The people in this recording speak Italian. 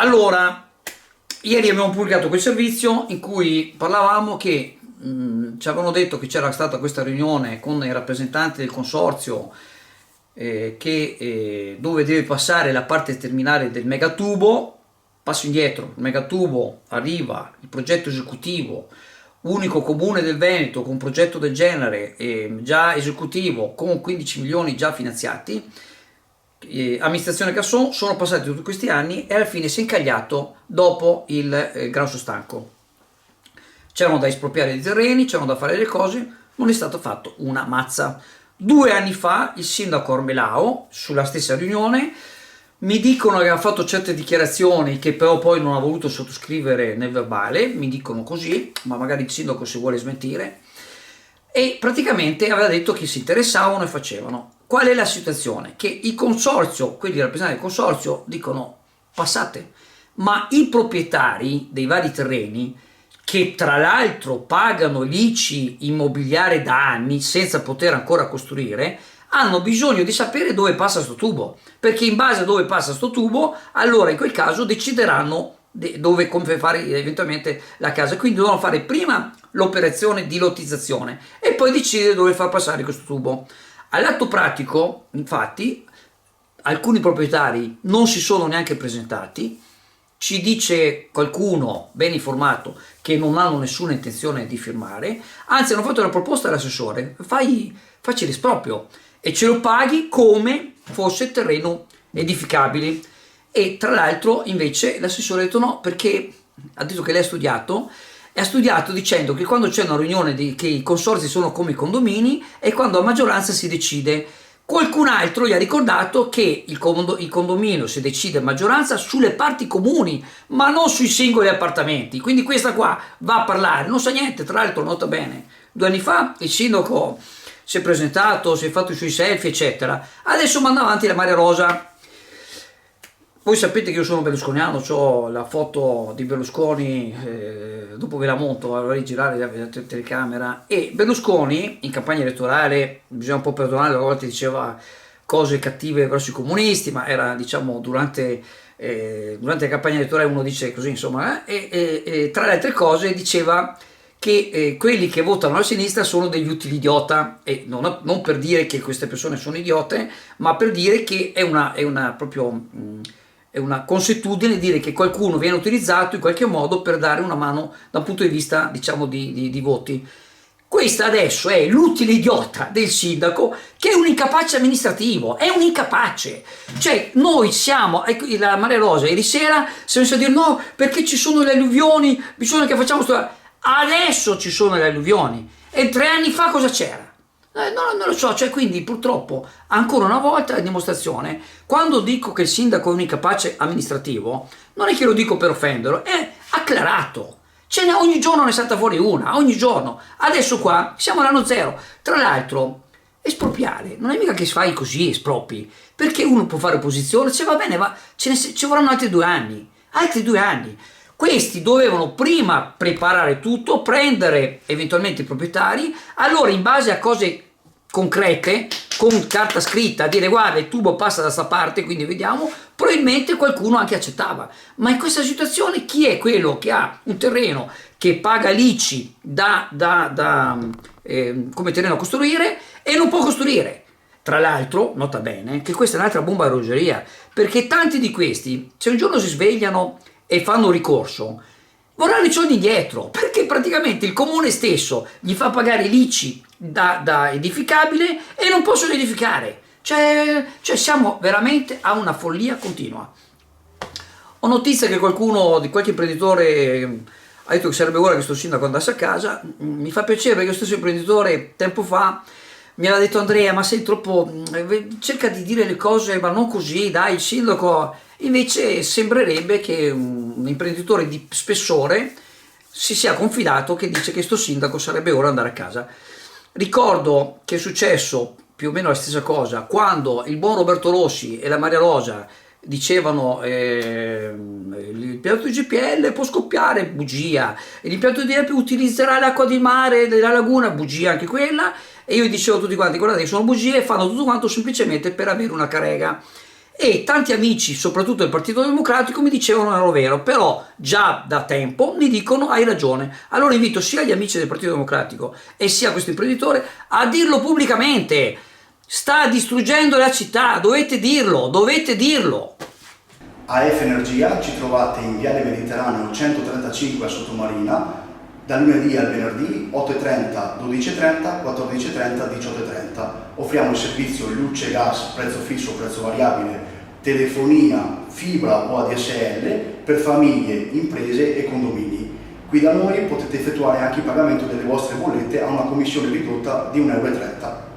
Allora, ieri abbiamo pubblicato quel servizio in cui parlavamo che ci avevano detto che c'era stata questa riunione con i rappresentanti del consorzio dove deve passare la parte terminale del megatubo. Passo indietro, il megatubo arriva, il progetto esecutivo, unico comune del Veneto con un progetto del genere, già esecutivo, con 15 milioni già finanziati. Amministrazione Casson, sono passati tutti questi anni e alla fine si è incagliato dopo il Gran Sostanco. C'erano da espropriare i terreni, c'erano da fare le cose, non è stato fatto una mazza. 2 anni fa il sindaco Ormelao, sulla stessa riunione, mi dicono che aveva fatto certe dichiarazioni che però poi non ha voluto sottoscrivere nel verbale, mi dicono così, ma magari il sindaco si vuole smentire, e praticamente aveva detto che si interessavano e facevano. Qual è la situazione? Che il consorzio, quelli rappresentanti del consorzio, dicono passate, ma i proprietari dei vari terreni, che tra l'altro pagano l'ICI immobiliare da anni senza poter ancora costruire, hanno bisogno di sapere dove passa sto tubo, perché in base a dove passa sto tubo, allora in quel caso decideranno dove come fare eventualmente la casa. Quindi devono fare prima l'operazione di lottizzazione e poi decidere dove far passare questo tubo. All'atto pratico, infatti, alcuni proprietari non si sono neanche presentati. Ci dice qualcuno ben informato che non hanno nessuna intenzione di firmare, anzi hanno fatto una proposta all'assessore: facci l'esproprio e ce lo paghi come fosse terreno edificabile. E tra l'altro invece l'assessore ha detto no, perché ha detto che lei ha studiato dicendo che quando c'è una riunione che i consorzi sono come i condomini e quando a maggioranza si decide. Qualcun altro gli ha ricordato che il condominio si decide a maggioranza sulle parti comuni, ma non sui singoli appartamenti. Quindi questa qua va a parlare, non sa niente. Tra l'altro, nota bene, 2 anni fa il sindaco si è presentato, si è fatto i suoi selfie, eccetera. Adesso manda avanti la Maria Rosa. Voi sapete che io sono berlusconiano, ho la foto di Berlusconi, dopo ve la monto, vorrei girare la telecamera, e Berlusconi in campagna elettorale, bisogna un po' perdonare, a volte diceva cose cattive verso i comunisti, ma era diciamo durante la campagna elettorale uno dice così insomma, e tra le altre cose diceva che quelli che votano alla sinistra sono degli utili idiota, e non per dire che queste persone sono idiote, ma per dire che è una consuetudine dire che qualcuno viene utilizzato in qualche modo per dare una mano dal punto di vista diciamo di voti. Questa adesso è l'utile idiota del sindaco, che è un incapace amministrativo, è un incapace. Cioè noi siamo, la Maria Rosa ieri sera si è messa a dire no perché ci sono le alluvioni, bisogna che facciamo adesso ci sono le alluvioni, e 3 anni fa cosa c'era? No, non lo so, cioè quindi purtroppo ancora una volta la dimostrazione, quando dico che il sindaco è un incapace amministrativo, non è che lo dico per offenderlo, è acclarato. Ogni giorno ne salta fuori una, ogni giorno. Adesso qua siamo all'anno zero. Tra l'altro, espropriare non è mica che fai così, espropi, perché uno può fare opposizione, se va bene, ci vorranno altri 2 anni. Altri 2 anni. Questi dovevano prima preparare tutto, prendere eventualmente i proprietari, allora in base a cose concrete, con carta scritta, dire guarda il tubo passa da sta parte, quindi vediamo, probabilmente qualcuno anche accettava. Ma in questa situazione chi è quello che ha un terreno che paga l'ICI come terreno a costruire e non può costruire? Tra l'altro, nota bene, che questa è un'altra bomba a orologeria, perché tanti di questi, se un giorno si svegliano e fanno ricorso, vorranno i soldi indietro, perché praticamente il comune stesso gli fa pagare l'ICI da edificabile e non possono edificare. Cioè siamo veramente a una follia continua. Ho notizia che qualche imprenditore ha detto che sarebbe ora che questo sindaco andasse a casa. Mi fa piacere perché lo stesso imprenditore tempo fa mi aveva detto Andrea, ma sei troppo, cerca di dire le cose ma non così, dai, il sindaco. Invece sembrerebbe che un imprenditore di spessore si sia confidato che dice che sto sindaco sarebbe ora andare a casa. Ricordo che è successo più o meno la stessa cosa quando il buon Roberto Rossi e la Maria Rosa dicevano l'impianto di GPL può scoppiare, bugia, l'impianto di EPI utilizzerà l'acqua di mare della laguna, bugia anche quella, e io dicevo a tutti quanti guardate che sono bugie e fanno tutto quanto semplicemente per avere una carrega. e tanti amici, soprattutto del Partito Democratico, mi dicevano non era vero, però già da tempo mi dicono hai ragione. Allora invito sia gli amici del Partito Democratico e sia questo imprenditore a dirlo pubblicamente. Sta distruggendo la città, dovete dirlo, dovete dirlo. AF Energia ci trovate in Viale Mediterraneo 135 a Sottomarina, dal lunedì al venerdì 8.30, 12.30, 14.30, 18.30. Offriamo il servizio luce e gas, prezzo fisso, prezzo variabile, telefonia, fibra o ADSL per famiglie, imprese e condomini. Qui da noi potete effettuare anche il pagamento delle vostre bollette a una commissione ridotta di 1,30 euro.